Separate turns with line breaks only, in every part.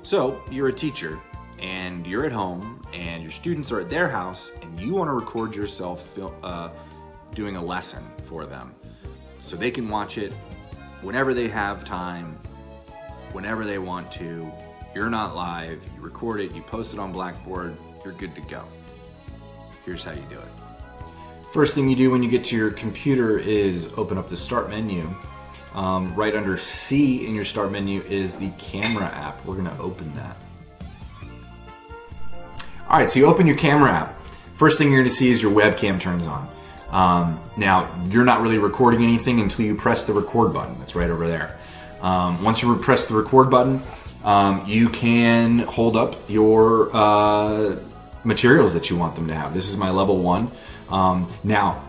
So you're a teacher and you're at home and your students are at their house and you want to record yourself doing a lesson for them so they can watch it whenever they have time, whenever they want to. You're not live, you record it, you post it on Blackboard, you're good to go. Here's how you do it. First thing you do when you get to your computer is open up the Start menu. Right under C in your Start menu is the Camera app. We're going to open that. Alright, so you open your Camera app. First thing you're going to see is your webcam turns on. Now, you're not really recording anything until you press the record button. That's right over there. Once you press the record button, you can hold up your materials that you want them to have. This is my level 1. Now,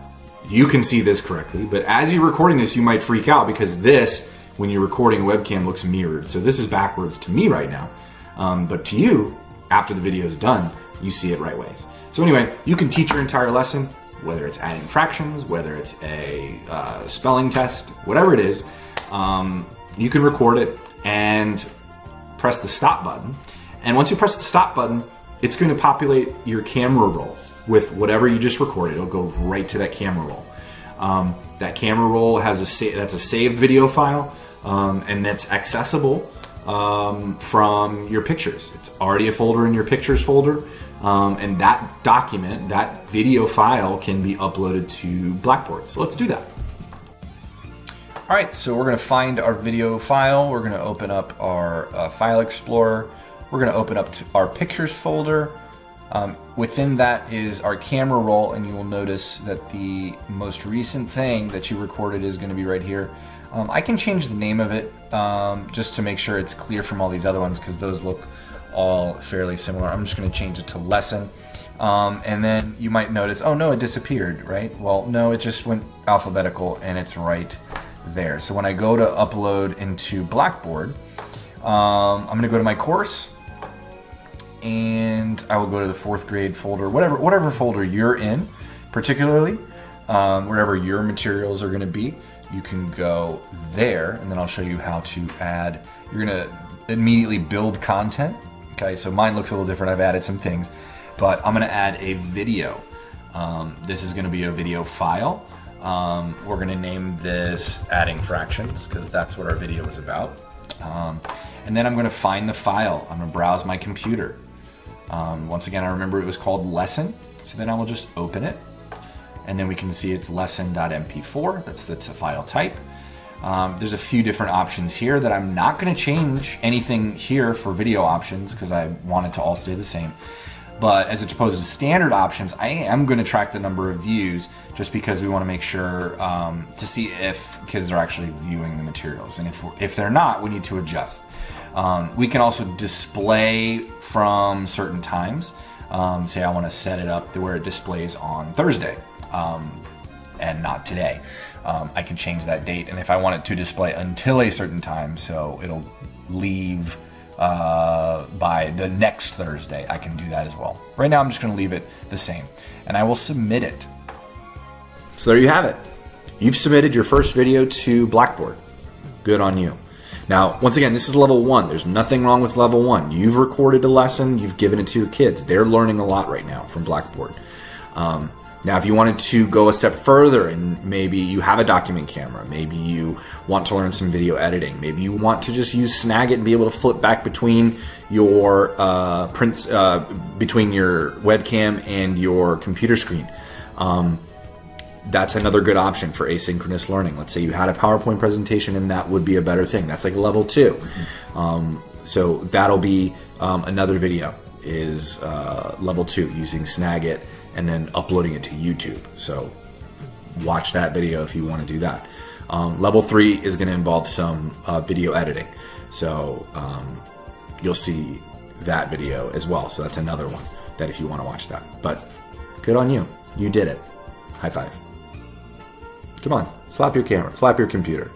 you can see this correctly, but as you're recording this, you might freak out because this, when you're recording a webcam, looks mirrored. So this is backwards to me right now. But to you, after the video is done, you see it right ways. So anyway, you can teach your entire lesson, whether it's adding fractions, whether it's a spelling test, whatever it is, you can record it and press the stop button. And once you press the stop button, it's going to populate your camera roll with whatever you just recorded. It'll go right to that camera roll. That camera roll has that's a saved video file, and that's accessible from your pictures. It's already a folder in your pictures folder, and that document, that video file, can be uploaded to Blackboard. So let's do that. All right, so we're going to find our video file. We're going to open up our File Explorer. We're going to open up our pictures folder. Within that is our camera roll, and you will notice that the most recent thing that you recorded is going to be right here. I can change the name of it just to make sure it's clear from all these other ones because those look all fairly similar. I'm just going to change it to lesson. And then you might notice, oh no, it disappeared, right? Well, no, it just went alphabetical and it's right there. So when I go to upload into Blackboard, I'm going to go to my course, and I will go to the 4th grade folder, whatever folder you're in, particularly, wherever your materials are going to be. You can go there, and then I'll show you how to add. You're going to immediately build content. Okay, so mine looks a little different. I've added some things, but I'm going to add a video. This is going to be a video file. We're going to name this Adding Fractions because that's what our video is about. And then I'm going to find the file. I'm going to browse my computer. Once again, I remember it was called lesson, so then I will just open it, and then we can see it's lesson.mp4. That's the file type. There's a few different options here that I'm not going to change anything here for video options because I want it to all stay the same. But as opposed to standard options, I am going to track the number of views just because we want to make sure to see if kids are actually viewing the materials. And if they're not, we need to adjust. We can also display from certain times. Say I want to set it up to where it displays on Thursday and not today. I can change that date. And if I want it to display until a certain time, so it'll leave by the next Thursday, I can do that as well. Right now I'm just going to leave it the same and I will submit it. So there you have it. You've submitted your first video to Blackboard. Good on you. Now, once again, this is level 1. There's nothing wrong with level 1. You've recorded a lesson, you've given it to your kids. They're learning a lot right now from Blackboard. Now, if you wanted to go a step further and maybe you have a document camera, maybe you want to learn some video editing, maybe you want to just use Snagit and be able to flip back between your between your webcam and your computer screen, that's another good option for asynchronous learning. Let's say you had a PowerPoint presentation and that would be a better thing. That's like level 2. So that'll be another video is level 2 using Snagit and then uploading it to YouTube. So watch that video if you want to do that. Level 3 is going to involve some video editing. So you'll see that video as well. So that's another one that if you want to watch that. But good on you. You did it. High five. Come on, slap your camera, slap your computer.